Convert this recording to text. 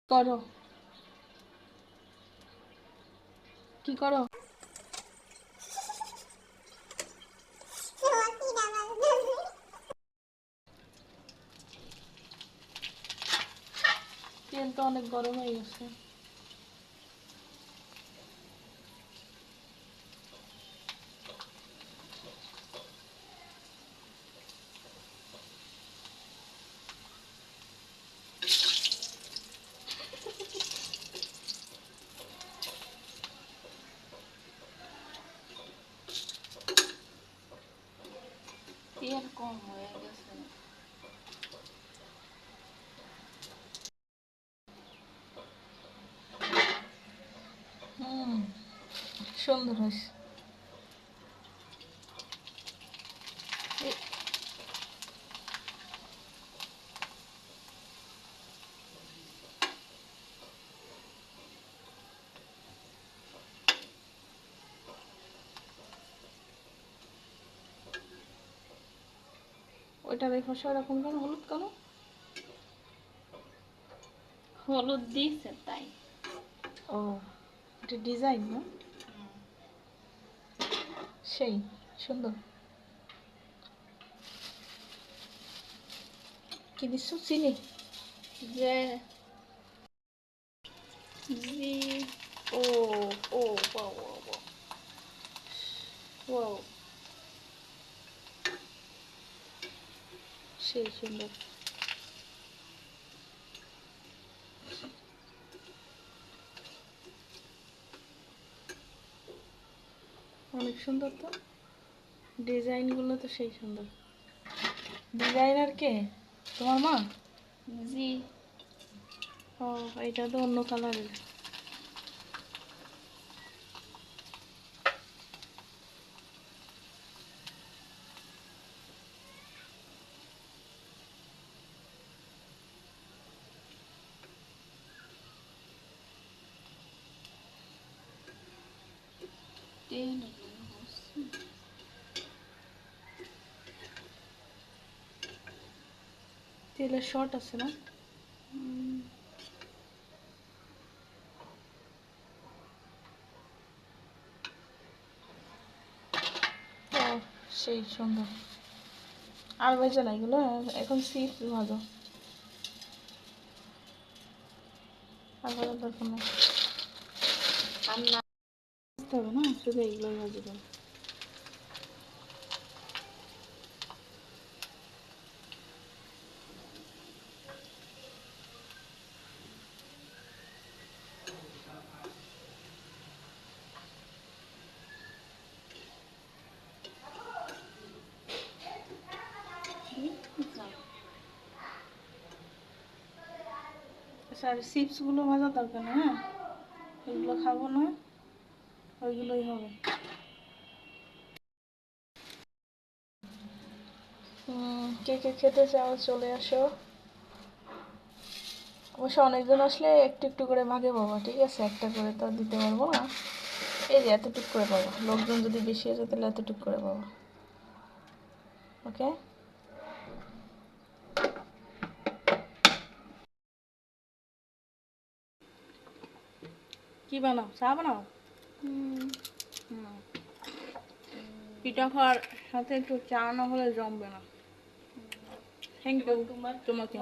করো কি করো? তেল তো অনেক গরম হয়ে গেছে। তেল কম হয়ে গেছে। হুম, সুন্দর হয়েছে। ওইটা রেখে এরকম কেন? হলুদ কেন? হলুদ দিয়েছে তাই। ও, এটা ডিজাইন না? সেই সুন্দর। কি দিচ্ছ? চিনি? যে জি। ও ও ওয়াও ওয়াও ওয়াও, সেই সুন্দর। অনেক সুন্দর তো, ডিজাইনগুলো তো সেই সুন্দর। ডিজাইনার কে? তোমার মা? জি। ও, এটা তো অন্য কালারের। তেলের শর্ট আছে না? ও, সেই সুন্দর। আর ভেজে না এগুলো, এখন চিপস ভাজো। আর ভাজার দরকার নেই। আর না ভাজতে হবে না, শুধু এইগুলোই ভাজবে। আচ্ছা, আর চিপসগুলো ভাজার দরকার নেই, হ্যাঁ? ওইগুলো খাবো না, ওইগুলোই হবে। কে কে খেতে চাও চলে আসো। অবশ্য অনেকজন আসলে একটু একটু করে ভাগে পাবো, ঠিক আছে? একটা করে তো দিতে পারবো না। এই যে এতটুকু করে পাবো, লোকজন যদি বেশি আছে তাহলে এতটুকু করে পাবো। ওকে। কি বানাও? চা বানাও? পিঠা খাওয়ার সাথে একটু চা না হলে জমবে না। থ্যাংক ইউ তোমাকে।